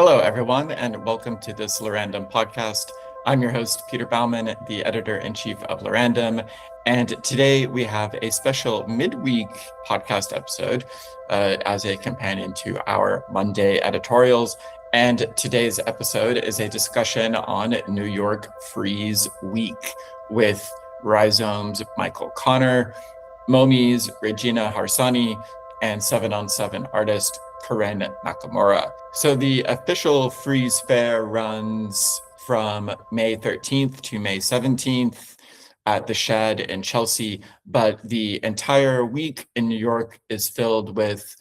Hello, everyone, and welcome to this Lorandom podcast. I'm your host, Peter Bauman, the editor-in-chief of Lorandom, and today we have a special midweek podcast episode as a companion to our Monday editorials. And today's episode is a discussion on New York Frieze Week with Rhizome's Michael Connor, MoMI's Regina Harsanyi, and 7 on 7 artist Karyn Nakamura. So the official Frieze Fair runs from May 13th to May 17th at the Shed in Chelsea, but the entire week in New York is filled with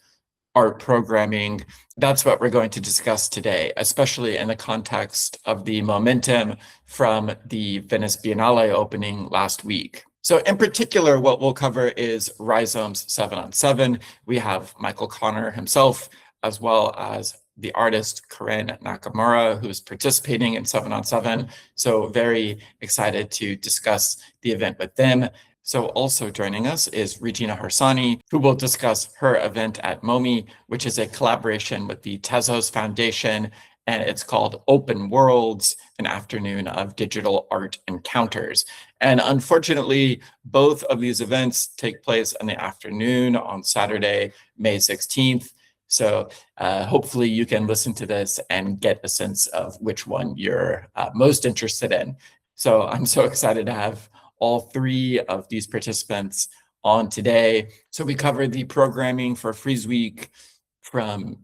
art programming. That's what we're going to discuss today, especially in the context of the momentum from the Venice Biennale opening last week. So in particular, what we'll cover is Rhizome's 7 on 7. We have Michael Connor himself, as well as the artist Karyn Nakamura, who's participating in 7 on 7. So very excited to discuss the event with them. So also joining us is Regina Harsanyi, who will discuss her event at MoMI, which is a collaboration with the Tezos Foundation, and it's called Open Worlds, an afternoon of digital art encounters. And unfortunately, both of these events take place in the afternoon on Saturday, May 16th. So hopefully you can listen to this and get a sense of which one you're most interested in. So I'm so excited to have all three of these participants on today. So we covered the programming for Frieze Week from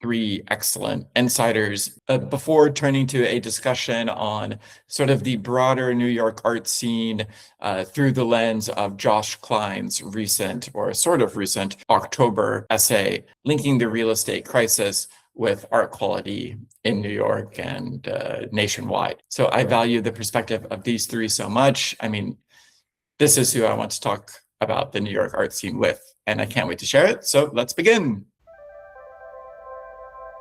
three excellent insiders. Before turning to a discussion on sort of the broader New York art scene through the lens of Josh Kline's recent, or sort of recent, October essay, linking the real estate crisis with art quality in New York and nationwide. So I value the perspective of these three so much. I mean, this is who I want to talk about the New York art scene with, and I can't wait to share it. So let's begin.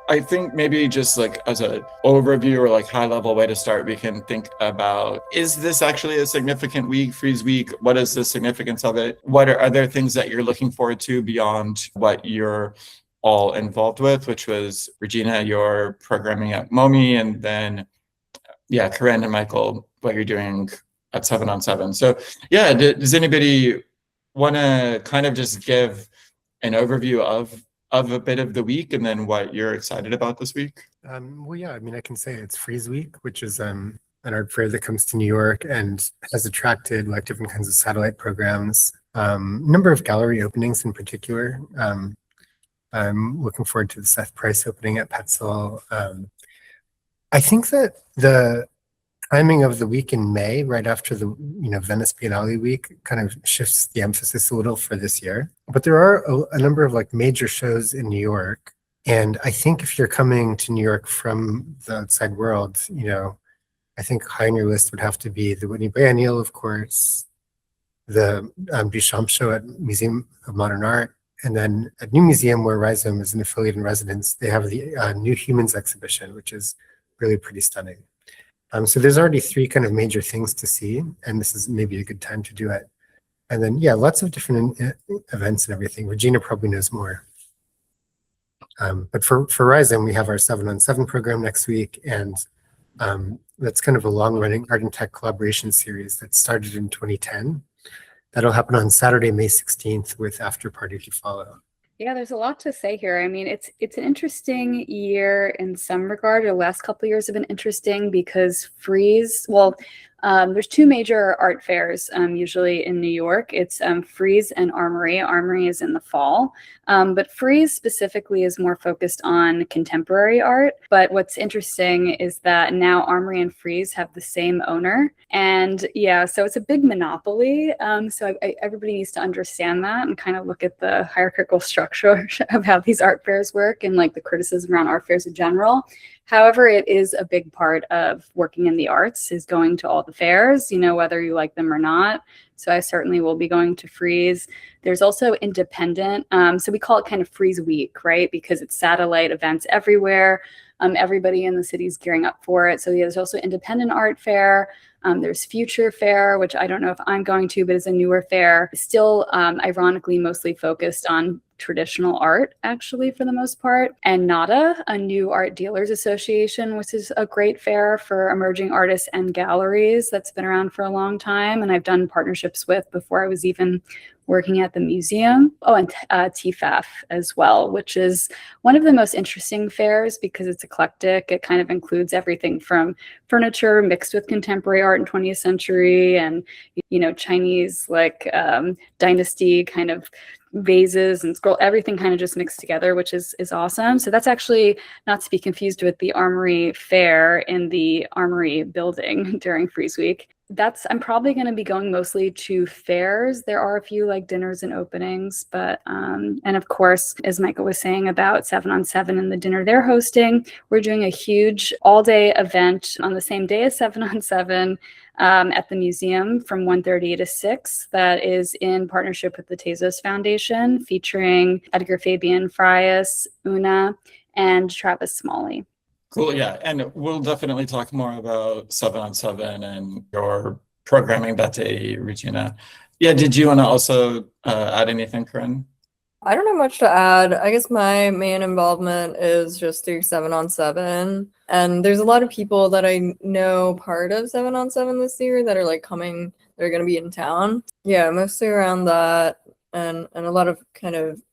I think maybe just like as an overview or like high level way to start, we can think about, is this actually a significant week, Frieze Week? What is the significance of it? What are there things that you're looking forward to beyond what you're all involved with, which was Regina, your programming at MoMI, and then, yeah, Karyn and Michael, what you're doing at 7 on 7. So yeah, does anybody want to kind of just give an overview of a bit of the week and then what you're excited about this week? Well, yeah, I mean, I can say it's Frieze Week, which is an art fair that comes to New York and has attracted like different kinds of satellite programs, number of gallery openings in particular. I'm looking forward to the Seth Price opening at Petzl. I think that the timing of the week in May, right after the Venice Biennale week, kind of shifts the emphasis a little for this year. But there are a number of like major shows in New York, and I think if you're coming to New York from the outside world, I think high on your list would have to be the Whitney Biennial, of course, the Duchamp show at Museum of Modern Art, and then at New Museum, where Rhizome is an affiliate in residence, they have the New Humans exhibition, which is really pretty stunning. So there's already three kind of major things to see, and this is maybe a good time to do it. And then, yeah, lots of different events and everything. Regina probably knows more. But for Rhizome, we have our 7 on 7 program next week, and that's kind of a long-running art and tech collaboration series that started in 2010. That'll happen on Saturday, May 16th, with After Party to follow. Yeah, there's a lot to say here. I mean, it's an interesting year in some regard. The last couple of years have been interesting because Frieze, there's two major art fairs usually in New York. It's Frieze and Armory. Armory is in the fall, but Frieze specifically is more focused on contemporary art. But what's interesting is that now Armory and Frieze have the same owner. And yeah, so it's a big monopoly. So everybody needs to understand that and kind of look at the hierarchical structure of how these art fairs work and like the criticism around art fairs in general. However, it is a big part of working in the arts is going to all the fairs, whether you like them or not. So I certainly will be going to Frieze. There's also independent. So we call it kind of Frieze Week, right? Because it's satellite events everywhere. Everybody in the city is gearing up for it. So yeah, there's also independent art fair. There's Future Fair, which I don't know if I'm going to, but it's a newer fair. Still, ironically, mostly focused on traditional art, actually, for the most part. And NADA, a new art dealers association, which is a great fair for emerging artists and galleries that's been around for a long time. And I've done partnerships with before I was even working at the museum. Oh, and TFAF as well, which is one of the most interesting fairs because it's eclectic. It kind of includes everything from furniture mixed with contemporary art in 20th century and, Chinese dynasty kind of vases and scroll, everything kind of just mixed together, which is awesome. So that's actually not to be confused with the Armory Fair in the Armory building during Frieze Week. I'm probably going to be going mostly to fairs. There are a few dinners and openings, but and of course, as Michael was saying about 7-on-7 and the dinner they're hosting, we're doing a huge all-day event on the same day as 7-on-7 at the museum from 1:30 to 6. That is in partnership with the Tezos Foundation, featuring Edgar, Fabian, Frias, OONA, and Travess Smalley. Cool, yeah. And we'll definitely talk more about 7-on-7 and your programming that day, Regina. Yeah, did you want to also add anything, Karyn? I don't have much to add. I guess my main involvement is just through 7-on-7. And there's a lot of people that I know part of 7-on-7 this year that are coming, they're going to be in town. Yeah, mostly around that and a lot of kind of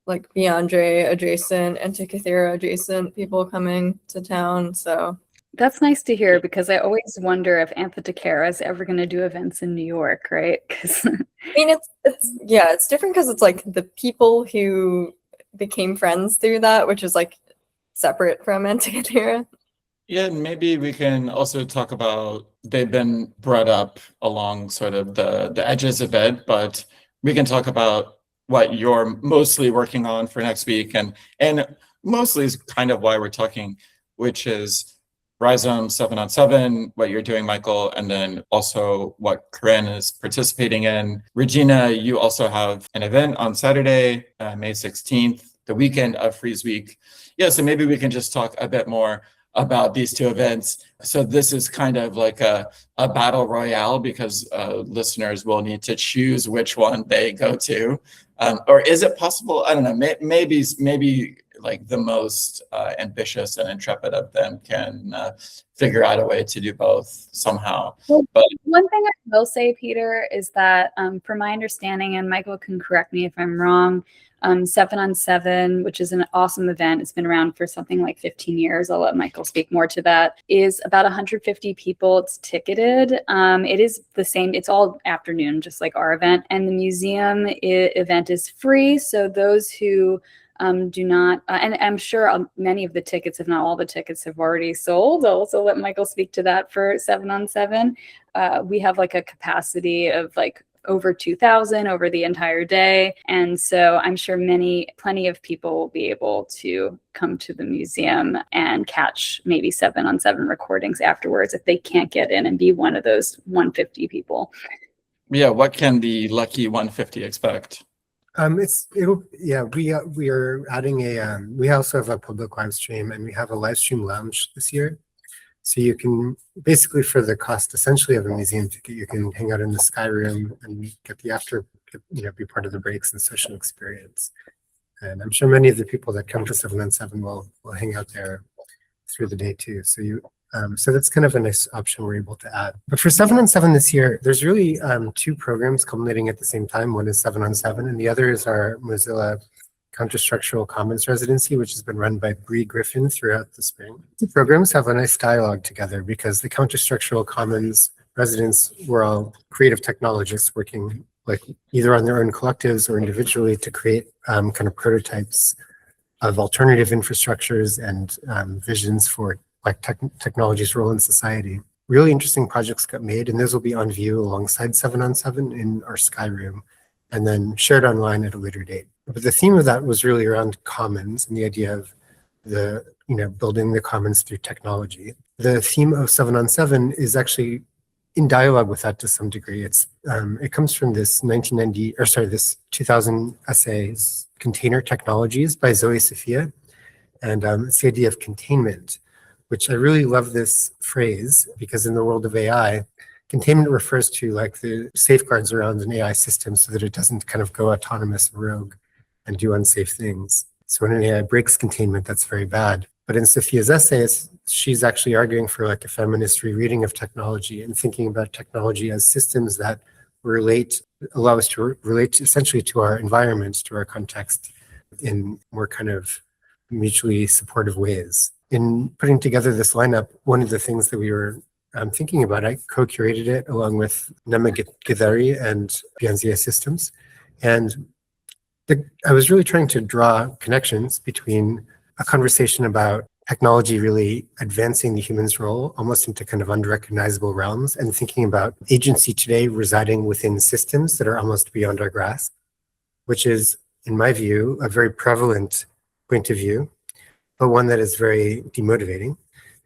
Beyondre adjacent, Antikythera adjacent people coming to town. So that's nice to hear because I always wonder if Antikythera is ever going to do events in New York, right? Because it's different because it's the people who became friends through that, which is separate from Antikythera. Yeah, and maybe we can also talk about, they've been brought up along sort of the edges of it, but we can talk about what you're mostly working on for next week, and mostly is kind of why we're talking, which is Rhizome 7-on-7, what you're doing, Michael, and then also what Karyn is participating in. Regina, you also have an event on Saturday, May 16th, the weekend of Frieze Week. Yeah, so maybe we can just talk a bit more about these two events. So this is kind of like a battle royale because listeners will need to choose which one they go to. Or is it possible? I don't know, maybe the most ambitious and intrepid of them can figure out a way to do both somehow. But one thing I will say, Peter, is that from my understanding, and Michael can correct me if I'm wrong, 7-on-7, which is an awesome event, it's been around for something like 15 years. I'll let Michael speak more to that, is about 150 people. It's ticketed. It is the same. It's all afternoon, just like our event. And the museum event is free. So those who do not, and I'm sure many of the tickets, if not all the tickets, have already sold. I'll also let Michael speak to that for 7-on-7. We have a capacity of over 2,000 over the entire day. And so I'm sure plenty of people will be able to come to the museum and catch maybe 7-on-7 recordings afterwards if they can't get in and be one of those 150 people. Yeah, what can the lucky 150 expect? We are adding we also have a public live stream, and we have a live stream lounge this year. So you can basically, for the cost essentially of a museum ticket, you can hang out in the sky room and get the be part of the breaks and social experience. And I'm sure many of the people that come to 7-on-7 will hang out there through the day too. So that's kind of a nice option we're able to add. But for 7-on-7 this year, there's really two programs culminating at the same time. One is 7-on-7, and the other is our Mozilla Counterstructural Commons Residency, which has been run by Bree Griffin throughout the spring. The programs have a nice dialogue together because the Counterstructural Commons residents were all creative technologists working either on their own collectives or individually to create kind of prototypes of alternative infrastructures and visions for technology's role in society. Really interesting projects got made, and those will be on view alongside 7-on-7 in our Sky Room, and then shared online at a later date. But the theme of that was really around commons and the idea of building the commons through technology. The theme of 7-on-7 is actually in dialogue with that to some degree. It comes from this 2000 essays, Container Technologies by Zoe Sophia, and it's the idea of containment, which I really love this phrase because in the world of AI, containment refers to the safeguards around an AI system so that it doesn't kind of go autonomous rogue. and do unsafe things. So when an AI breaks containment, that's very bad. But in Sophia's essays, she's actually arguing for like a feminist rereading of technology and thinking about technology as systems that allow us to relate essentially to our environment, to our context in more kind of mutually supportive ways. In putting together this lineup, one of the things that we were thinking about, I co-curated it along with Nema Githeri and Bianzia Systems. And I was really trying to draw connections between a conversation about technology really advancing the human's role almost into kind of unrecognizable realms, and thinking about agency today residing within systems that are almost beyond our grasp, which is, in my view, a very prevalent point of view, but one that is very demotivating.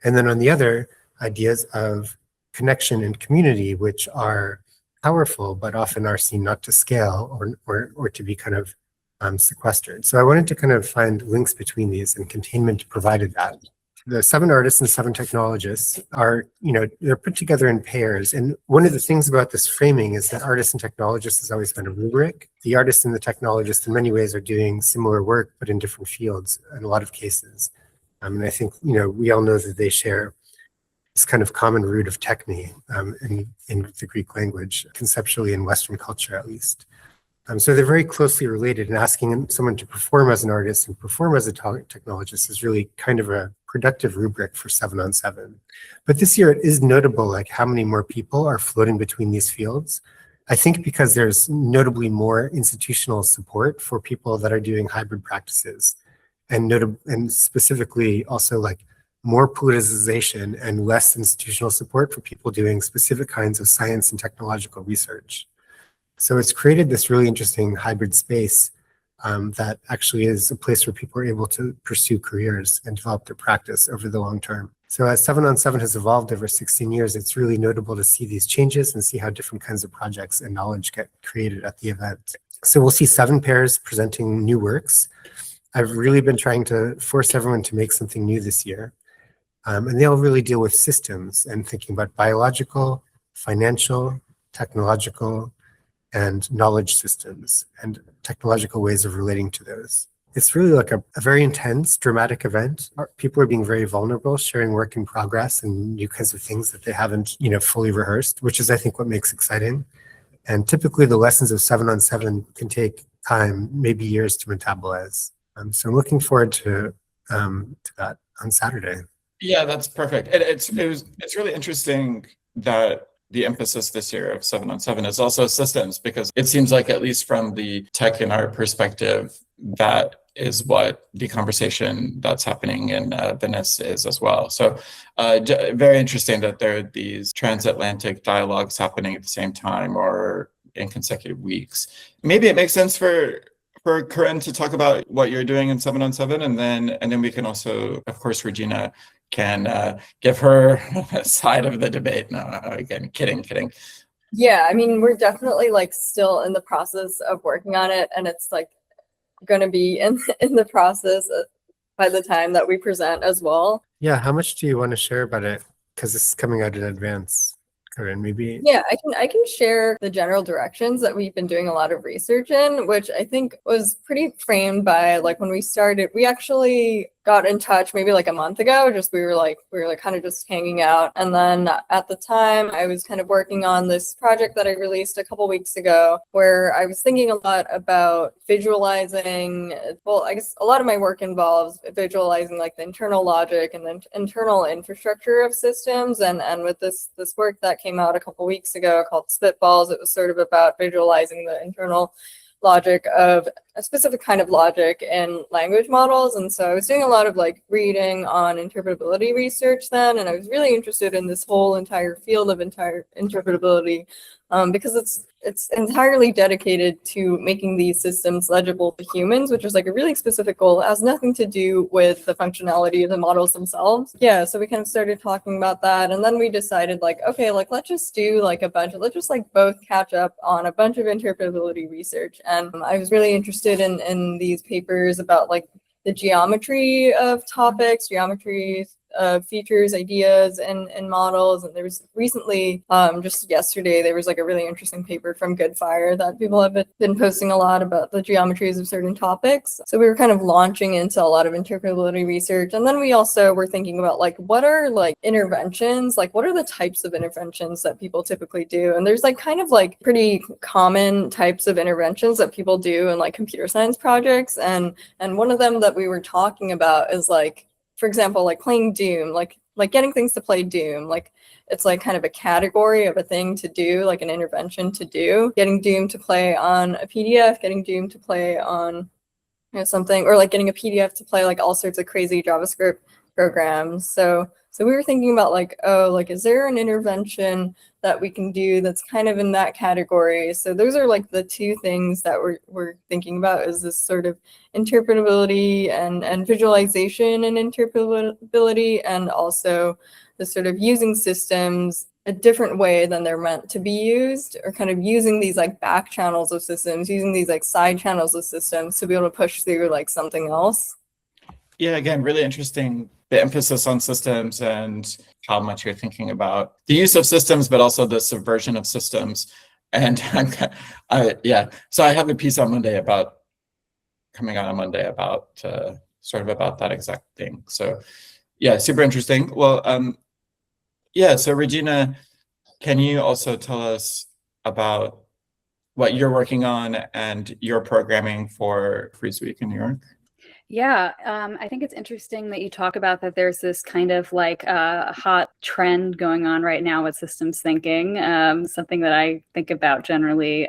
And then on the other, ideas of connection and community, which are powerful, but often are seen not to scale or to be kind of sequestered. So I wanted to kind of find links between these, and Containment provided that. The 7 artists and 7 technologists are, they're put together in pairs. And one of the things about this framing is that artists and technologists has always been a rubric. The artist and the technologist in many ways are doing similar work, but in different fields in a lot of cases. And I think, we all know that they share this kind of common root of techne in the Greek language, conceptually in Western culture at least. So they're very closely related, and asking someone to perform as an artist and perform as a technologist is really kind of a productive rubric for 7 on 7. But this year it is notable like how many more people are floating between these fields. I think because there's notably more institutional support for people that are doing hybrid practices, and specifically also like more politicization and less institutional support for people doing specific kinds of science and technological research. So it's created this really interesting hybrid space that actually is a place where people are able to pursue careers and develop their practice over the long term. So as 7 on 7 has evolved over 16 years, it's really notable to see these changes and see how different kinds of projects and knowledge get created at the event. So we'll see 7 pairs presenting new works. I've really been trying to force everyone to make something new this year. And they all really deal with systems and thinking about biological, financial, technological, and knowledge systems and technological ways of relating to those. It's really like a very intense, dramatic event. People are being very vulnerable, sharing work in progress and new kinds of things that they haven't, fully rehearsed, which is, I think, what makes exciting. And typically the lessons of 7 on 7 can take time, maybe years to metabolize. So I'm looking forward to that on Saturday. Yeah, that's perfect. It's really interesting that the emphasis this year of 7 on 7 is also systems, because it seems like, at least from the tech and art perspective, that is what the conversation that's happening in Venice is as well. So very interesting that there are these transatlantic dialogues happening at the same time or in consecutive weeks. Maybe it makes sense for Karyn to talk about what you're doing in 7 on 7, and then we can also, of course, Regina can give her side of the debate. No, again, kidding. Yeah, I mean, we're definitely like still in the process of working on it, and it's like going to be in the process by the time that we present as well. Yeah, how much do you want to share about it? Because this is coming out in advance. Karyn, maybe. Yeah, I can share the general directions that we've been doing a lot of research in, which I think was pretty framed by like when we started. We actually got in touch maybe like a month ago. We were kind of just hanging out, and then at the time I was kind of working on this project that I released a couple weeks ago, where I was thinking a lot about visualizing. Well, I guess a lot of my work involves visualizing like the internal logic and the internal infrastructure of systems, and with this work that came out a couple weeks ago called Spitballs, it was sort of about visualizing the internal logic of a specific kind of logic in language models. And so I was doing a lot of like reading on interpretability research then, and I was really interested in this whole entire field of interpretability because it's entirely dedicated to making these systems legible to humans, which is like a really specific goal. It has nothing to do with the functionality of the models themselves. Yeah, so we kind of started talking about that, and then we decided like, okay, like let's just both catch up on a bunch of interpretability research. And I was really interested in these papers about like the geometry of topics, geometry features, ideas, and models. And there was recently, just yesterday, there was like a really interesting paper from Goodfire that people have been posting a lot about the geometries of certain topics. So we were kind of launching into a lot of interpretability research. And then we also were thinking about like, what are like interventions? Like, what are the types of interventions that people typically do? And there's like kind of like pretty common types of interventions that people do in like computer science projects. And one of them that we were talking about is like, for example, like playing Doom, like getting things to play Doom. Like it's like kind of a category of a thing to do, like an intervention to do. Getting Doom to play on a PDF, getting Doom to play on something, or like getting a PDF to play like all sorts of crazy JavaScript programs. So we were thinking about like, oh, like, is there an intervention that we can do that's kind of in that category? So those are like the two things that we're thinking about, is this sort of interpretability and visualization and interpretability, and also the sort of using systems a different way than they're meant to be used, or kind of using these like back channels of systems, using these like side channels of systems to be able to push through like something else. Yeah, again, really interesting, the emphasis on systems and how much you're thinking about the use of systems, but also the subversion of systems. And so I have a piece on Monday coming out on Monday about sort of about that exact thing. So yeah, super interesting. Well, so Regina, can you also tell us about what you're working on and your programming for Frieze Week in New York? Yeah, I think it's interesting that you talk about that there's this kind of like hot trend going on right now with systems thinking, something that I think about generally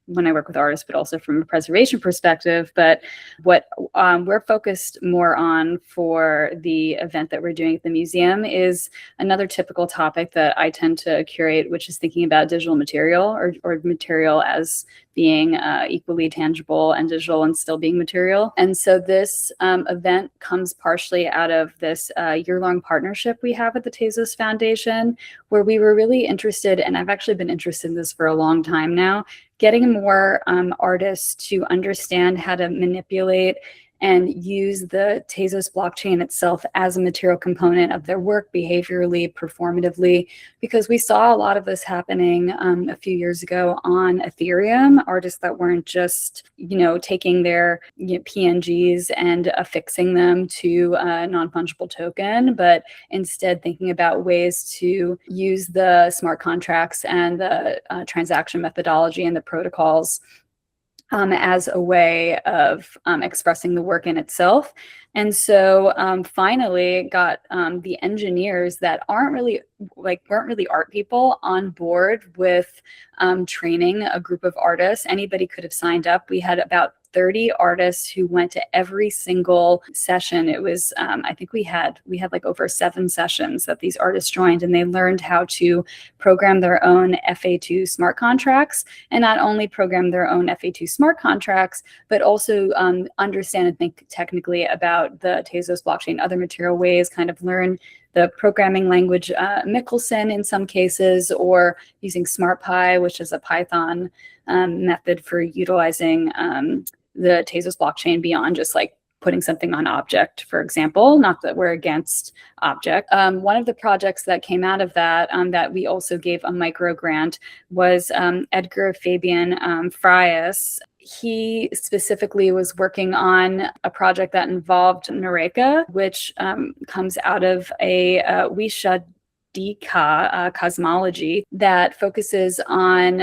when I work with artists, but also from a preservation perspective. But what we're focused more on for the event that we're doing at the museum is another typical topic that I tend to curate, which is thinking about digital material, or material as being equally tangible and digital and still being material. And so this event comes partially out of this year-long partnership we have with the Tezos Foundation, where we were really interested, and I've actually been interested in this for a long time now, getting more artists to understand how to manipulate and use the Tezos blockchain itself as a material component of their work, behaviorally, performatively, because we saw a lot of this happening a few years ago on Ethereum. Artists that weren't just, taking their PNGs and affixing them to a non-fungible token, but instead thinking about ways to use the smart contracts and the transaction methodology and the protocols as a way of expressing the work in itself. And so finally got the engineers that weren't really art people on board with training a group of artists. Anybody could have signed up. We had about 30 artists who went to every single session. It was, I think we had like over 7 sessions that these artists joined, and they learned how to program their own FA2 smart contracts, and not only program their own FA2 smart contracts, but also understand and think technically about the Tezos blockchain, other material ways, kind of learn the programming language Michelson in some cases, or using SmartPy, which is a Python method for utilizing the Tezos blockchain beyond just like putting something on object, for example. Not that we're against object. One of the projects that came out of that, that we also gave a micro grant, was Edgar, Fabian, Frias. He specifically was working on a project that involved Nureyka, which comes out of a cosmology that focuses on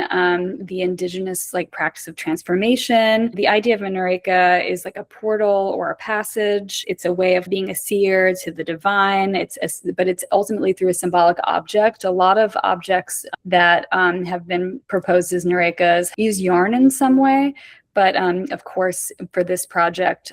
the indigenous practice of transformation. The idea of a Nureyka is like a portal or a passage. It's a way of being a seer to the divine. But it's ultimately through a symbolic object. A lot of objects that have been proposed as Nureykas use yarn in some way. But of course, for this project,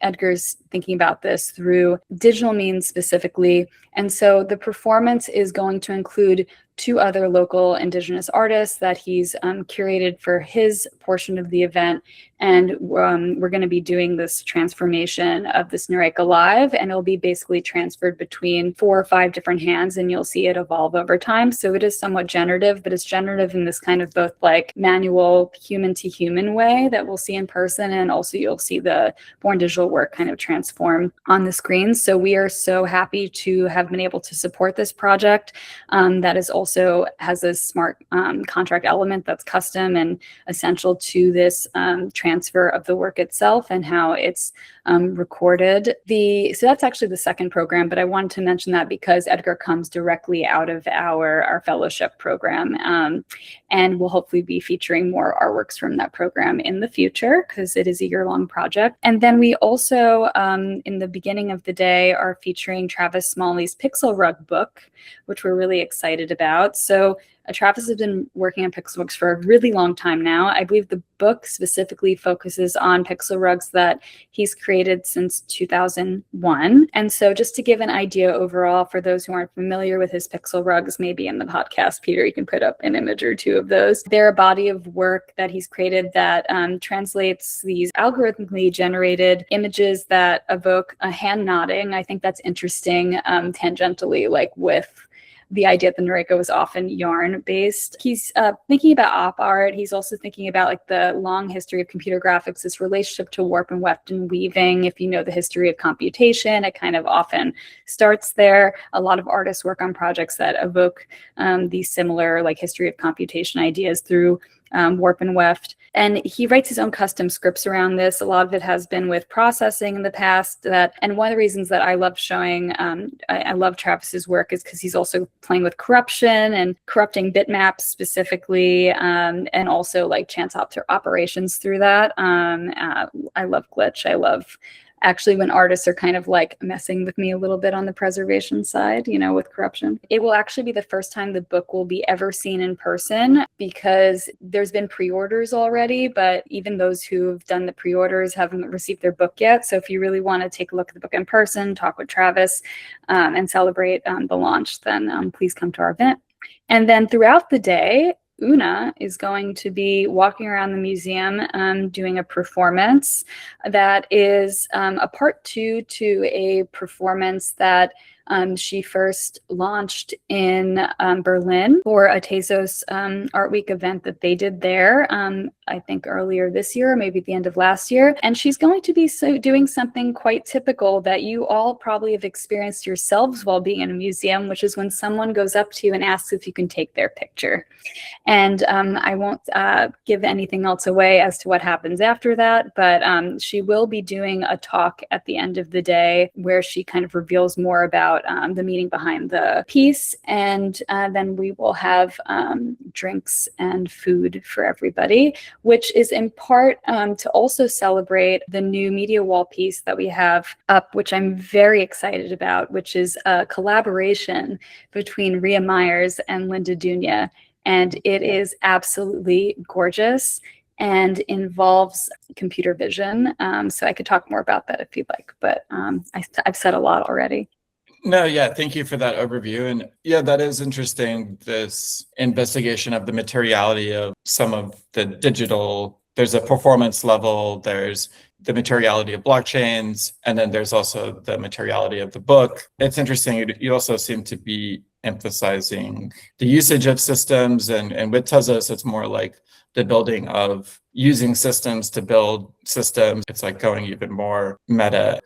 Edgar's thinking about this through digital means specifically. And so the performance is going to include two other local Indigenous artists that he's curated for his portion of the event. And we're going to be doing this transformation of this Nureyka live, and it'll be basically transferred between 4 or 5 different hands, and you'll see it evolve over time. So it is somewhat generative, but it's generative in this kind of both like manual human to human way that we'll see in person, and also you'll see the born digital work kind of transform on the screen. So we are so happy to have been able to support this project that is also has a smart contract element that's custom and essential to this transfer of the work itself and how it's recorded. So that's actually the second program, but I wanted to mention that because Edgar comes directly out of our fellowship program, and we'll hopefully be featuring more artworks from that program in the future because it is a year-long project. And then we also, in the beginning of the day, are featuring Travess Smalley's Pixel Rug book, which we're really excited about. So Travess has been working on pixel books for a really long time now. I believe the book specifically focuses on pixel rugs that he's created since 2001. And so just to give an idea overall for those who aren't familiar with his pixel rugs, maybe in the podcast, Peter, you can put up an image or two of those. They're a body of work that he's created that translates these algorithmically generated images that evoke a hand nodding. I think that's interesting tangentially, like with the idea that the Nureyka was often yarn-based. He's thinking about op art. He's also thinking about like the long history of computer graphics, this relationship to warp and weft and weaving. If you know the history of computation, it kind of often starts there. A lot of artists work on projects that evoke these similar like history of computation ideas through warp and weft. And he writes his own custom scripts around this. A lot of it has been with processing in the past. And one of the reasons that I love showing, I love Travess's work is because he's also playing with corruption and corrupting bitmaps specifically, and also like chance operations through that. I love glitch. I love actually when artists are kind of like messing with me a little bit on the preservation side, you know, with corruption. It will actually be the first time the book will be ever seen in person because there's been pre-orders already, but even those who've done the pre-orders haven't received their book yet. So if you really want to take a look at the book in person, talk with Travess, and celebrate the launch, then please come to our event. And then throughout the day, OONA is going to be walking around the museum doing a performance that is a part 2 to a performance that she first launched in Berlin for a Tezos Art Week event that they did there, I think earlier this year, or maybe at the end of last year. And she's going to be doing something quite typical that you all probably have experienced yourselves while being in a museum, which is when someone goes up to you and asks if you can take their picture. And I won't give anything else away as to what happens after that, but she will be doing a talk at the end of the day where she kind of reveals more about the meaning behind the piece. And then we will have drinks and food for everybody, which is in part to also celebrate the new media wall piece that we have up, which I'm very excited about, which is a collaboration between Rhea Meyers and Dounia. And it is absolutely gorgeous and involves computer vision. So I could talk more about that if you'd like, but I've said a lot already. No, yeah, thank you for that overview. And yeah, that is interesting, this investigation of the materiality of some of the digital. There's a performance level, there's the materiality of blockchains, and then there's also the materiality of the book. It's interesting, you also seem to be emphasizing the usage of systems, and with Tezos, it's more like the building of using systems to build systems. It's like going even more meta.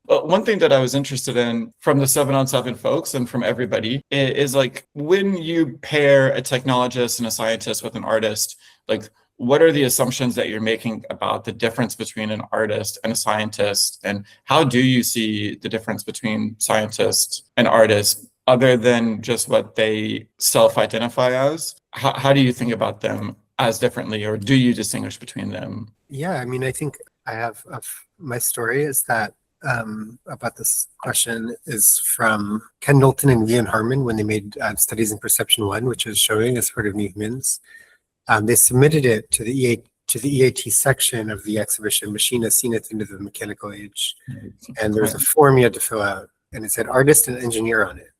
But one thing that I was interested in from the 7-on-7 folks and from everybody is like when you pair a technologist and a scientist with an artist, like what are the assumptions that you're making about the difference between an artist and a scientist? And how do you see the difference between scientists and artists other than just what they self-identify as? How do you think about them as differently, or do you distinguish between them? Yeah, I mean, I think I have my story is that about this question is from Ken Knowlton and Ian Harmon when they made Studies in Perception 1, which is showing as part of New Humans. They submitted it to the EAT section of the exhibition, Machine as Seen at the End of the Mechanical Age. And there was a form you had to fill out, and it said artist and engineer on it.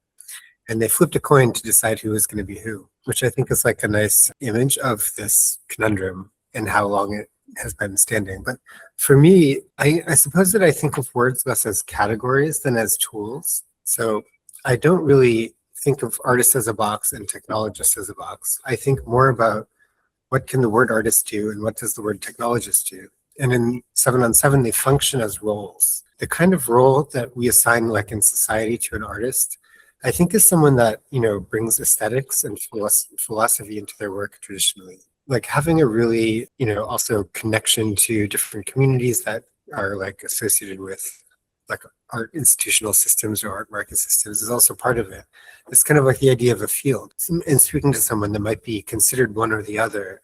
and they flipped a coin to decide who was going to be who, which I think is like a nice image of this conundrum and how long it has been standing. But for me, I suppose that I think of words less as categories than as tools. So I don't really think of artist as a box and technologist as a box. I think more about what can the word artist do and what does the word technologist do? And in 7 on 7, they function as roles. The kind of role that we assign like in society to an artist, I think is someone that, brings aesthetics and philosophy into their work traditionally. Like having a really, also connection to different communities that are like associated with like art institutional systems or art market systems is also part of it. It's kind of like the idea of a field. And speaking to someone that might be considered one or the other,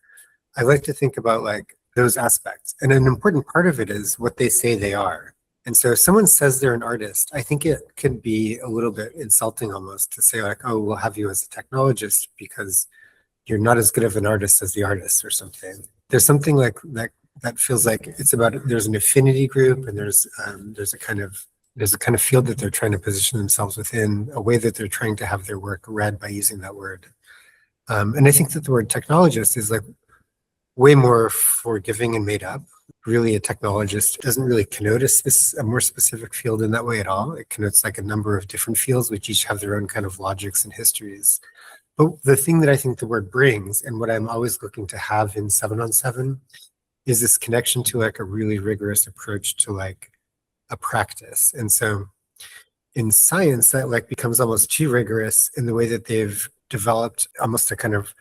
I like to think about like those aspects. And an important part of it is what they say they are. And so if someone says they're an artist, I think it could be a little bit insulting almost to say like, oh, we'll have you as a technologist because you're not as good of an artist as the artist or something. There's something like that feels like it's about, there's an affinity group and there's a kind of field that they're trying to position themselves within, a way that they're trying to have their work read by using that word. And I think that the word technologist is like way more forgiving and made up. Really, a technologist doesn't really connote a more specific field in that way at all. It connotes like a number of different fields, which each have their own kind of logics and histories. But the thing that I think the word brings, and what I'm always looking to have in 7 on 7, is this connection to like a really rigorous approach to like a practice. And so in science, that like becomes almost too rigorous in the way that they've developed almost a kind of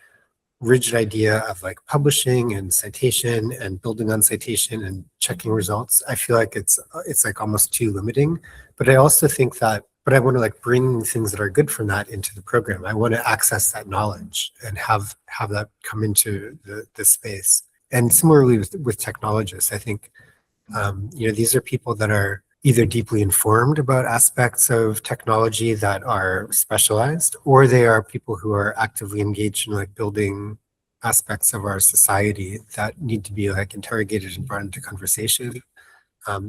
rigid idea of like publishing and citation and building on citation and checking results. I feel like it's like almost too limiting. But I also think that, but I want to like bring things that are good from that into the program. I want to access that knowledge and have that come into the space. And similarly with technologists, I think, these are people that are either deeply informed about aspects of technology that are specialized, or they are people who are actively engaged in like building aspects of our society that need to be like interrogated and brought into conversation.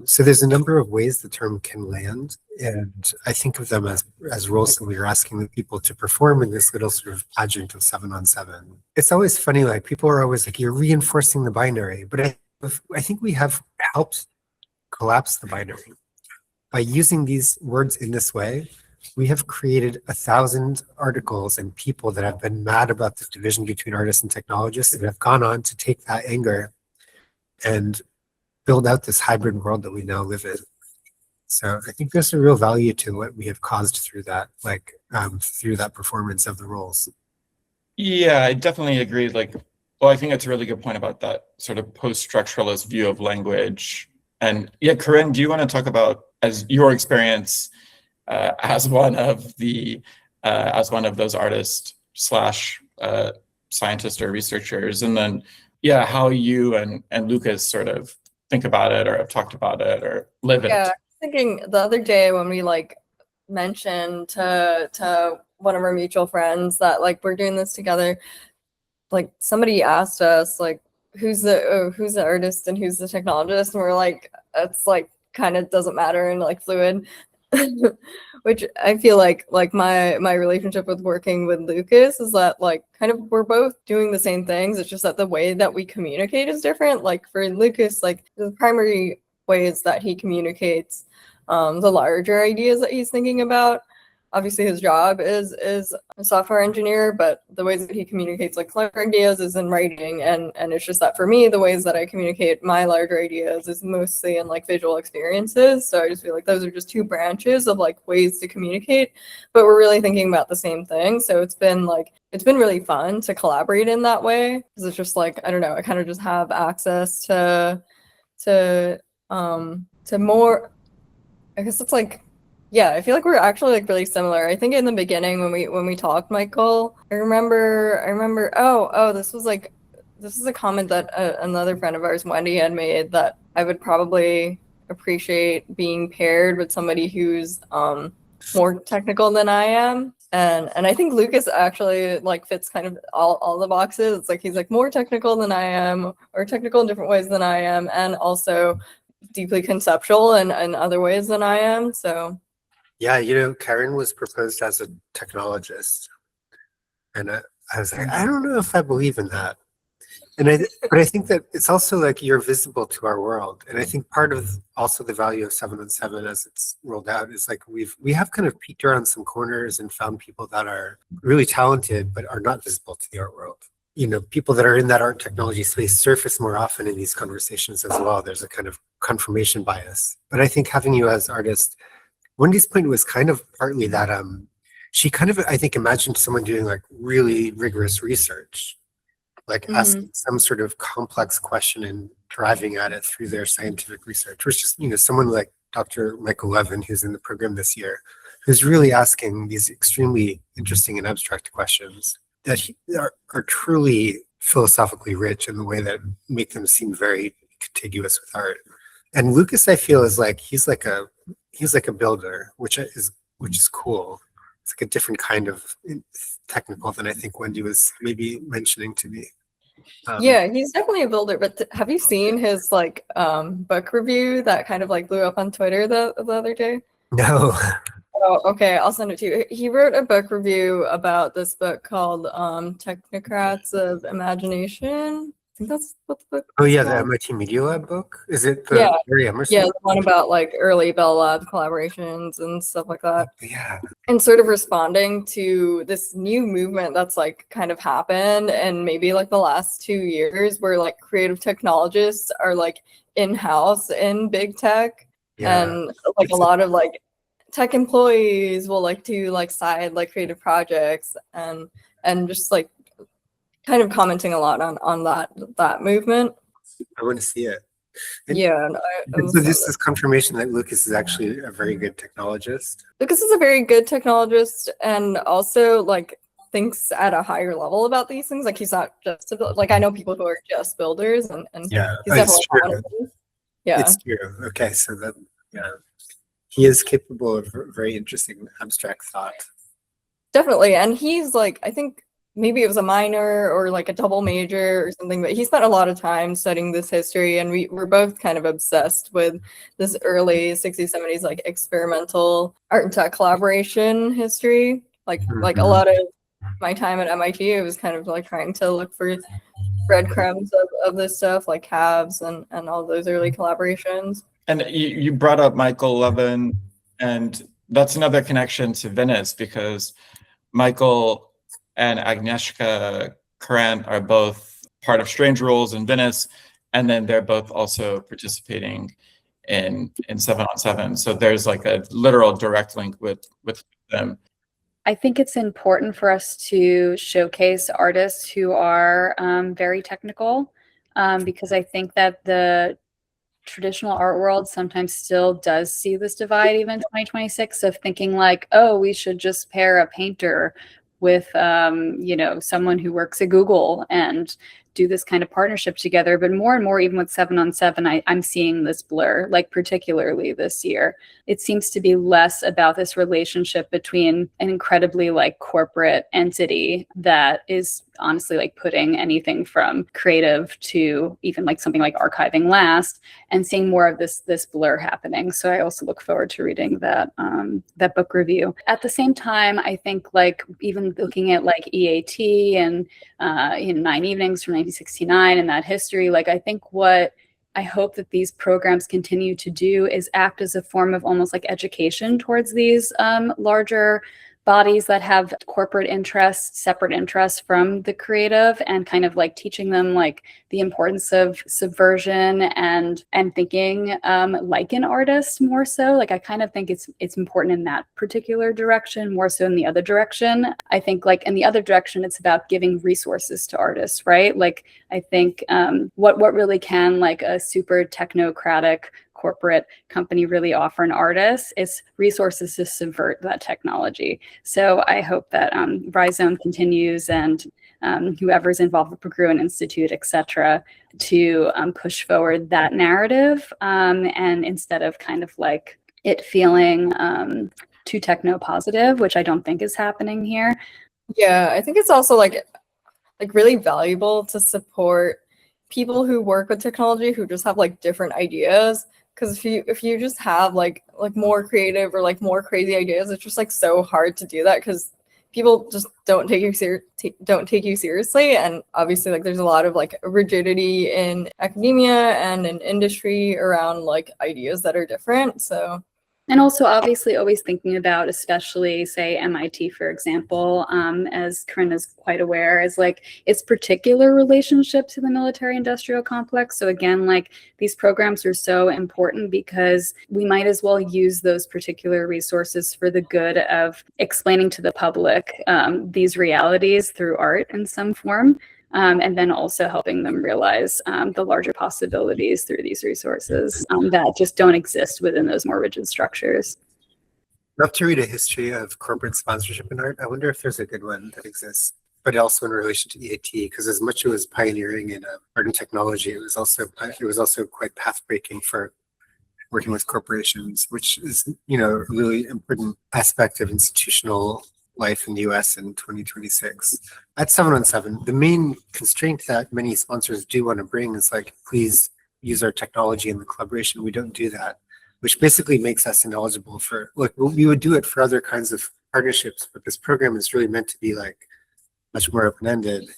So there's a number of ways the term can land, and I think of them as roles that we are asking the people to perform in this little sort of pageant of 7 on 7. It's always funny, like people are always like, you're reinforcing the binary, but I think we have helped collapse the binary. By using these words in this way, we have created 1,000 articles and people that have been mad about this division between artists and technologists and have gone on to take that anger and build out this hybrid world that we now live in. So I think there's a real value to what we have caused through that, through that performance of the roles. Yeah, I definitely agree. I think that's a really good point about that sort of post-structuralist view of language. And yeah, Karyn, do you want to talk about as your experience as one of those artists / scientists or researchers, and then how you and Lucas sort of think about it or have talked about it or live it? Yeah, I was thinking the other day when we mentioned to one of our mutual friends that we're doing this together, somebody asked us who's the artist and who's the technologist, and we're like, it's kind of doesn't matter and fluid. Which I feel like my relationship with working with Lucas is that kind of we're both doing the same things. It's just that the way that we communicate is different. For Lucas, the primary ways that he communicates the larger ideas that he's thinking about. Obviously, his job is a software engineer, but the ways that he communicates clever ideas is in writing, and it's just that for me, the ways that I communicate my larger ideas is mostly in visual experiences. So I just feel like those are just two branches of ways to communicate, but we're really thinking about the same thing. So it's been really fun to collaborate in that way, because it's just I don't know, I kind of just have access to more. I guess it's yeah, I feel like we're actually really similar. I think in the beginning when we talked, Michael, I remember. Oh, this was a comment that another friend of ours, Wendy, had made, that I would probably appreciate being paired with somebody who's more technical than I am. And I think Lucas actually fits kind of all the boxes. It's he's more technical than I am, or technical in different ways than I am, and also deeply conceptual in other ways than I am. So Yeah, Karyn was proposed as a technologist, and I was like, I don't know if I believe in that. But I think that it's also like you're visible to our world, and I think part of also the value of 7-on-7 as it's rolled out is like we have kind of peeked around some corners and found people that are really talented but are not visible to the art world. People that are in that art technology space surface more often in these conversations as well. There's a kind of confirmation bias, but I think having you as artist, Wendy's point was kind of partly that she kind of, I think, imagined someone doing like really rigorous research, like asking some sort of complex question and driving at it through their scientific research, which is, someone like Dr. Michael Levin, who's in the program this year, who's really asking these extremely interesting and abstract questions that are truly philosophically rich in the way that make them seem very contiguous with art. And Lucas, I feel, is like he's like a builder, which is cool. It's like a different kind of technical than I think Wendy was maybe mentioning to me. Yeah, he's definitely a builder, but have you seen his book review that kind of like blew up on Twitter the other day? No. Oh, okay, I'll send it to you. He wrote a book review about this book called Technocrats of Imagination. I think that's what the book Oh is yeah, the called. MIT Media Lab book? Is it the Barry Emerson? Yeah, the one about like early Bell Lab collaborations and stuff like that. Yeah. And sort of responding to this new movement that's like kind of happened and maybe like the last 2 years where like creative technologists are like in-house in big tech. Yeah. And like a lot of like tech employees will like do like side like creative projects and just like kind of commenting a lot on that movement. I want to see it. And Yeah. so this is confirmation that Lucas is actually a very good technologist. Lucas is a very good technologist and also like thinks at a higher level about these things. Like he's not just like I know people who are just builders and Yeah, he's definitely not one of them. Yeah. It's true. Okay, so then he is capable of very interesting abstract thought. Definitely. And he's like, I think maybe it was a minor or like a double major or something, but he spent a lot of time studying this history and we're both kind of obsessed with this early 60s, 70s like experimental art and tech collaboration history. Like a lot of my time at MIT, it was kind of like trying to look for breadcrumbs of this stuff, like Cavs and all those early collaborations. And you brought up Michael Levin, and that's another connection to Venice because Michael and Agnieszka Kurant are both part of Strange Rules in Venice, and then they're both also participating in 7-on-7. So there's like a literal direct link with them. I think it's important for us to showcase artists who are very technical because I think that the traditional art world sometimes still does see this divide even in 2026 of thinking like, oh, we should just pair a painter with someone who works at Google and do this kind of partnership together. But more and more, even with 7-on-7, I'm seeing this blur, like particularly this year. It seems to be less about this relationship between an incredibly like corporate entity that is honestly like putting anything from creative to even like something like archiving last, and seeing more of this blur happening. So I also look forward to reading that book review. At the same time, I think like even looking at like EAT and 9 Evenings from 1969 and that history, like I think what I hope that these programs continue to do is act as a form of almost like education towards these larger bodies that have corporate interests, separate interests from the creative, and kind of like teaching them like the importance of subversion and thinking like an artist more so. Like I kind of think it's important in that particular direction more so in the other direction. I think like in the other direction, it's about giving resources to artists, right? Like I think what really can like a super technocratic corporate company really offer an artist is resources to subvert that technology. So I hope that Rhizome continues and whoever's involved with Berggruen Institute, et cetera, to push forward that narrative and instead of kind of like it feeling too techno positive, which I don't think is happening here. Yeah, I think it's also like really valuable to support people who work with technology who just have like different ideas, Because if you just have like more creative or like more crazy ideas, it's just like so hard to do that because people just don't take you seriously. And obviously like there's a lot of like rigidity in academia and in industry around like ideas that are different. So. And also, obviously, always thinking about, especially, say, MIT, for example, as Karyn is quite aware, is like its particular relationship to the military-industrial complex. So again, like these programs are so important because we might as well use those particular resources for the good of explaining to the public these realities through art in some form. And then also helping them realize the larger possibilities through these resources that just don't exist within those more rigid structures. I'd love to read a history of corporate sponsorship in art. I wonder if there's a good one that exists, but also in relation to EAT, because as much as it was pioneering in art and technology, it was also quite path-breaking for working with corporations, which is, you know, a really important aspect of institutional life in the US in 2026. At 717, the main constraint that many sponsors do want to bring is like, please use our technology in the collaboration. We don't do that, which basically makes us ineligible for, like, we would do it for other kinds of partnerships, but this program is really meant to be like much more open-ended.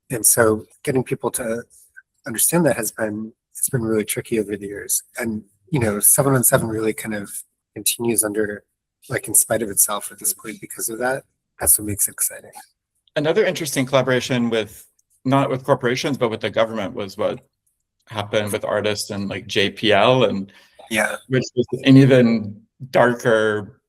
And so getting people to understand that it's been really tricky over the years. And, you know, 717 really kind of continues under, like, in spite of itself at this point because of that. That's what makes it exciting. Another interesting collaboration with, not with corporations, but with the government was what happened with artists and like JPL, and which was an even darker,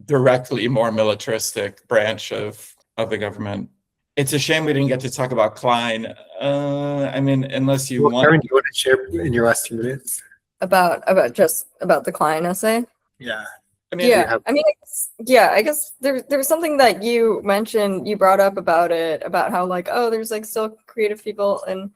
directly more militaristic branch of the government. It's a shame we didn't get to talk about Kline. I mean, unless you want. Karyn, do you want to share in your last 2 minutes? About the Kline essay? Yeah. I mean, I guess there's something that you mentioned, you brought up about it, about how like, oh, there's like still creative people and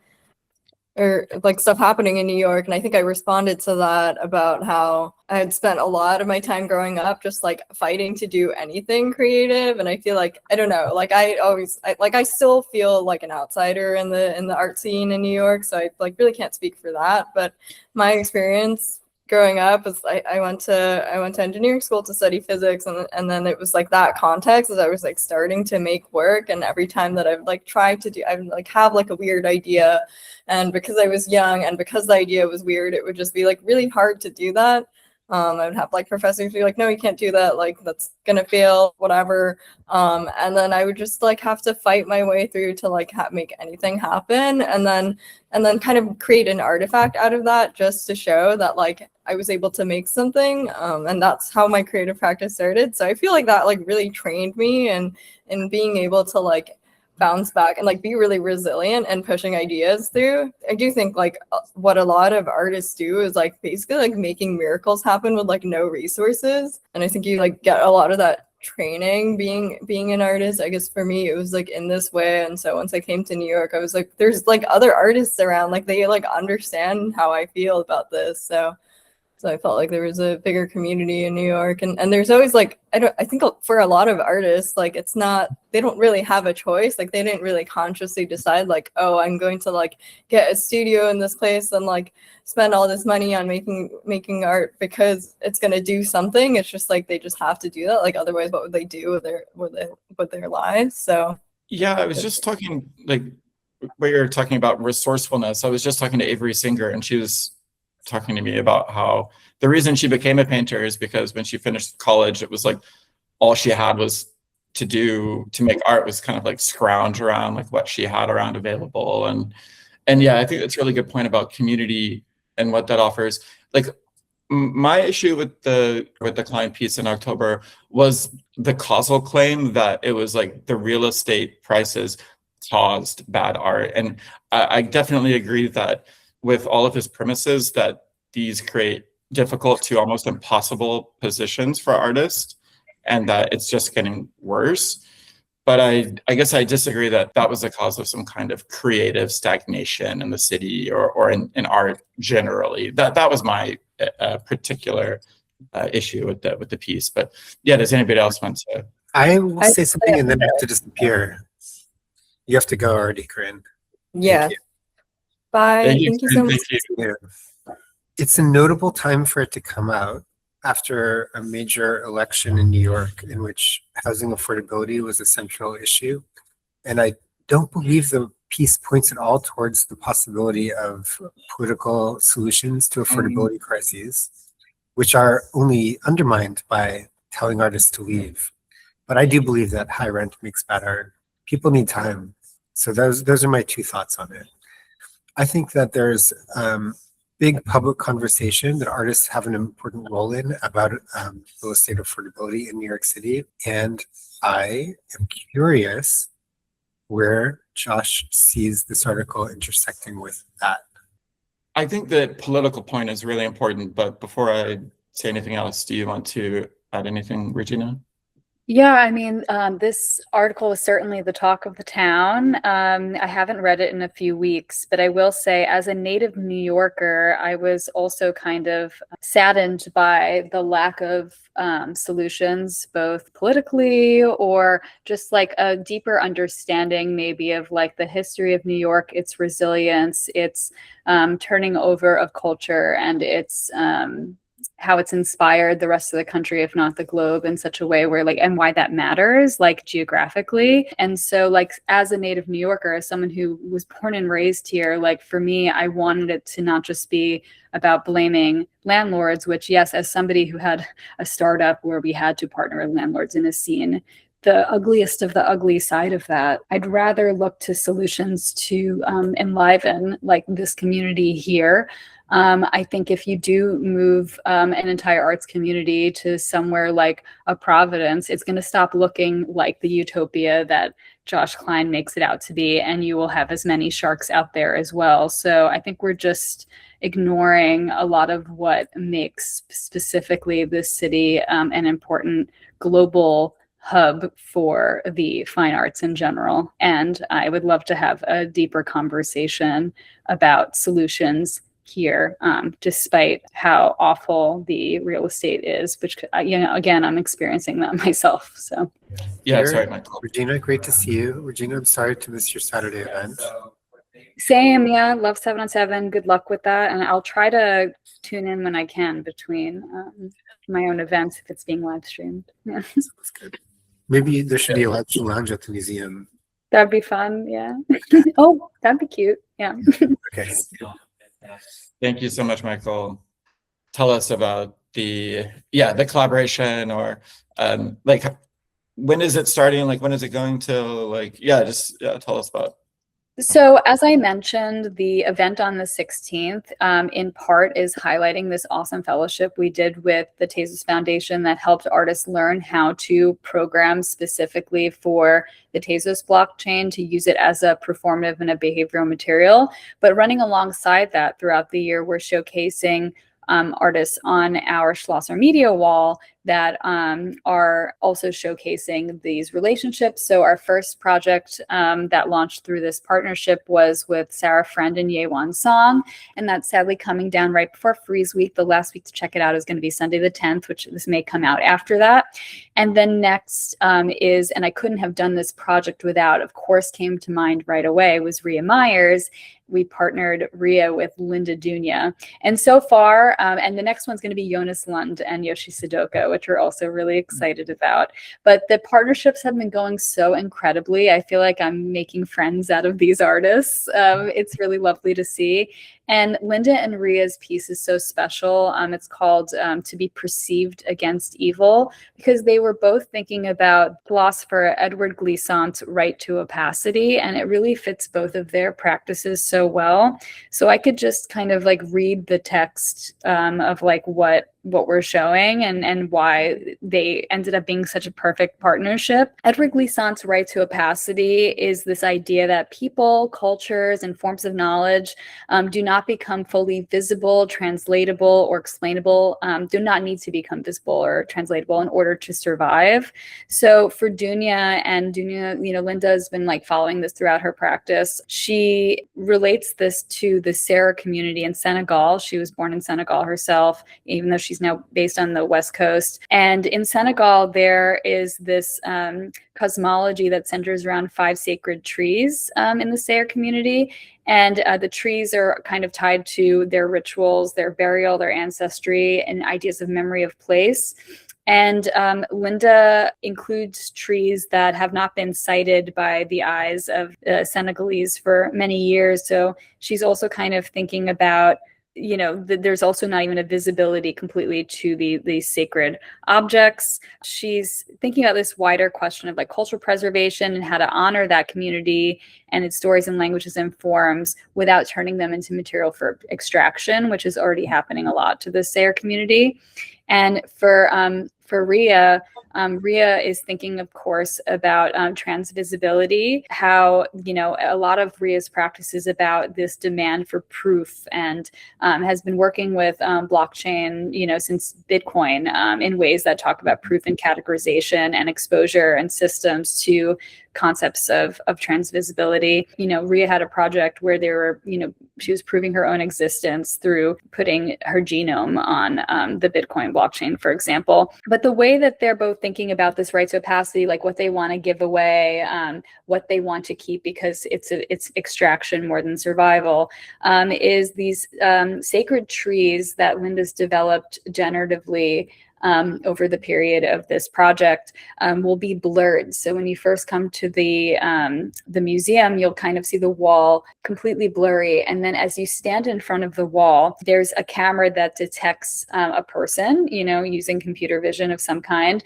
or like stuff happening in New York. And I think I responded to that about how I had spent a lot of my time growing up just like fighting to do anything creative. And I feel like, I don't know, like I still feel like an outsider in the art scene in New York. So I like really can't speak for that. But my experience growing up was I went to engineering school to study physics, and then it was like that context as I was like starting to make work, and every time that I've like tried to do, I would like have like a weird idea, and because I was young and because the idea was weird, it would just be like really hard to do that. I would have like professors be like, no, you can't do that, like that's gonna fail, whatever. And then I would just like have to fight my way through to like make anything happen, and then kind of create an artifact out of that just to show that like I was able to make something. And that's how my creative practice started. So I feel like that like really trained me and in being able to like bounce back and like be really resilient and pushing ideas through. I do think like what a lot of artists do is like basically like making miracles happen with like no resources. And I think you like get a lot of that training being an artist. I guess for me it was like in this way. And so once I came to New York, I was like, there's like other artists around, like they like understand how I feel about this. So I felt like there was a bigger community in New York, and there's always like, I think for a lot of artists, like it's not, they don't really have a choice. Like they didn't really consciously decide like, oh, I'm going to like get a studio in this place and like spend all this money on making art because it's going to do something. It's just like, they just have to do that. Like otherwise what would they do with their lives? So yeah, I was just talking like where you're talking about resourcefulness. I was just talking to Avery Singer, and she was talking to me about how the reason she became a painter is because when she finished college, it was like all she had was to make art was kind of like scrounge around like what she had around available. And yeah, I think that's a really good point about community and what that offers. Like my issue with the Kline piece in October was the causal claim that it was like the real estate prices caused bad art. And I definitely agree that with all of his premises that these create difficult to almost impossible positions for artists, and that it's just getting worse. But I guess I disagree that was the cause of some kind of creative stagnation in the city or in art generally. That was my particular issue with the piece. But yeah, does anybody else want to? I will say something and then I have to disappear. You have to go already, Karyn. Yeah. Bye. Thank you so much. Yeah. It's a notable time for it to come out after a major election in New York in which housing affordability was a central issue. And I don't believe the piece points at all towards the possibility of political solutions to affordability crises, which are only undermined by telling artists to leave. But I do believe that high rent makes bad art. People need time. So those are my two thoughts on it. I think that there's big public conversation that artists have an important role in about real estate affordability in New York City. And I am curious where Josh sees this article intersecting with that. I think the political point is really important, but before I say anything else, do you want to add anything, Regina? Yeah, I mean, this article is certainly the talk of the town. I haven't read it in a few weeks, but I will say, as a native New Yorker, I was also kind of saddened by the lack of solutions, both politically or just like a deeper understanding maybe of like the history of New York, its resilience, its turning over of culture, and its how it's inspired the rest of the country, if not the globe, in such a way where like, and why that matters, like geographically. And so like, as a native New Yorker, as someone who was born and raised here, like for me, I wanted it to not just be about blaming landlords, which yes, as somebody who had a startup where we had to partner with landlords in a scene, the ugliest of the ugly side of that, I'd rather look to solutions to enliven like this community here. I think if you do move an entire arts community to somewhere like a Providence, it's going to stop looking like the utopia that Josh Kline makes it out to be, and you will have as many sharks out there as well. So I think we're just ignoring a lot of what makes specifically this city an important global hub for the fine arts in general. And I would love to have a deeper conversation about solutions here, despite how awful the real estate is, which, again, I'm experiencing that myself. So, yeah, sorry, Michael. Regina, great to see you. Regina, I'm sorry to miss your Saturday event. Same, yeah, love 7 on 7. Good luck with that. And I'll try to tune in when I can between my own events if it's being live streamed. Yeah. Sounds good. Maybe there should be a lounge at the museum. That'd be fun, yeah. Oh, that'd be cute, yeah. Okay. Thank you so much, Michael. Tell us about the collaboration, or like, when is it starting? Like, when is it going to, like, tell us about. So as I mentioned, the event on the 16th, in part is highlighting this awesome fellowship we did with the Tezos Foundation that helped artists learn how to program specifically for the Tezos blockchain to use it as a performative and a behavioral material. But running alongside that throughout the year, we're showcasing artists on our Schlosser Media wall that are also showcasing these relationships. So our first project that launched through this partnership was with Sarah Friend and Yewan Song, and that's sadly coming down right before Frieze Week. The last week to check it out is going to be Sunday the 10th, which this may come out after that. And then next is, and I couldn't have done this project without, of course, came to mind right away, was Rhea Meyers. We partnered Rhea with Linda Dounia. And so far, and the next one's going to be Jonas Lund and Yoshi Sudoka, which we're also really excited about. But the partnerships have been going so incredibly. I feel like I'm making friends out of these artists. It's really lovely to see. And Linda and Rhea's piece is so special. It's called To Be Perceived Against Evil, because they were both thinking about philosopher Edward Glissant's right to opacity, and it really fits both of their practices so well. So I could just kind of like read the text of like what we're showing and why they ended up being such a perfect partnership. Edward Glissant's right to opacity is this idea that people, cultures, and forms of knowledge do not become fully visible, translatable, or explainable, do not need to become visible or translatable in order to survive. So for Dounia, Linda has been like following this throughout her practice. She relates this to the Serra community in Senegal. She was born in Senegal herself, even though she's She's now based on the West Coast. And in Senegal, there is this cosmology that centers around 5 sacred trees in the Seer community. And the trees are kind of tied to their rituals, their burial, their ancestry, and ideas of memory of place. And Linda includes trees that have not been sighted by the eyes of Senegalese for many years. So she's also kind of thinking about, there's also not even a visibility completely to these sacred objects. She's thinking about this wider question of like cultural preservation and how to honor that community and its stories and languages and forms without turning them into material for extraction, which is already happening a lot to the Seer community. And for Rhea, Rhea is thinking, of course, about transvisibility, how, a lot of Rhea's practice is about this demand for proof, and has been working with blockchain, since Bitcoin, in ways that talk about proof and categorization and exposure and systems to concepts of transvisibility. Rhea had a project where she was proving her own existence through putting her genome on the Bitcoin blockchain, for example. But the way that they're both thinking about this rights opacity, like what they want to give away, what they want to keep because it's extraction more than survival, is these sacred trees that Linda's developed generatively over the period of this project will be blurred. So when you first come to the museum, you'll kind of see the wall completely blurry. And then as you stand in front of the wall, there's a camera that detects a person, using computer vision of some kind,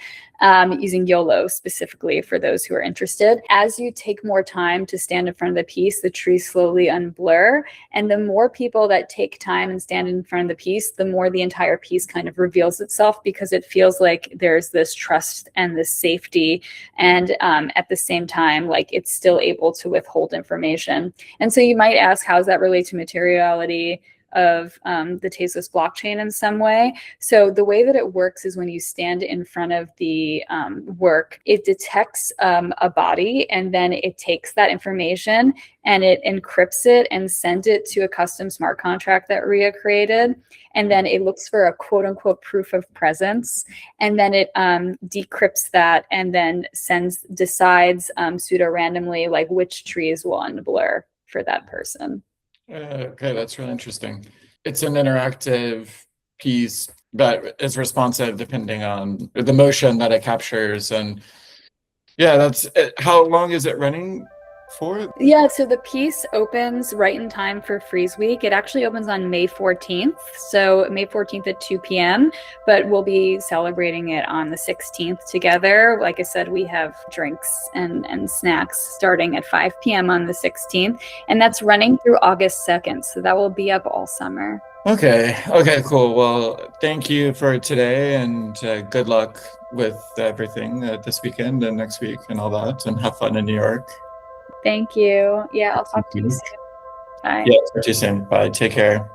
using YOLO specifically for those who are interested. As you take more time to stand in front of the piece, the trees slowly unblur. And the more people that take time and stand in front of the piece, the more the entire piece kind of reveals itself, because it feels like there's this trust and this safety. And at the same time, like it's still able to withhold information. And so you might ask, how does that relate to materiality of the Tezos blockchain in some way? So the way that it works is when you stand in front of the work, it detects a body, and then it takes that information and it encrypts it and sends it to a custom smart contract that Rhea created. And then it looks for a quote unquote proof of presence. And then it decrypts that and then decides pseudo randomly like which trees will unblur for that person. Okay, that's really interesting. It's an interactive piece that is responsive depending on the motion that it captures. And yeah, that's it. How long is it running for? Yeah, so the piece opens right in time for Frieze Week. It actually opens on May 14th. So May 14th at 2 p.m., but we'll be celebrating it on the 16th together. Like I said, we have drinks and snacks starting at 5 p.m. on the 16th, and that's running through August 2nd. So that will be up all summer. Okay, cool. Well, thank you for today, and good luck with everything this weekend and next week and all that, and have fun in New York. Thank you. Yeah, I'll talk to you soon. Bye. Yeah, talk to you soon. Bye. Take care.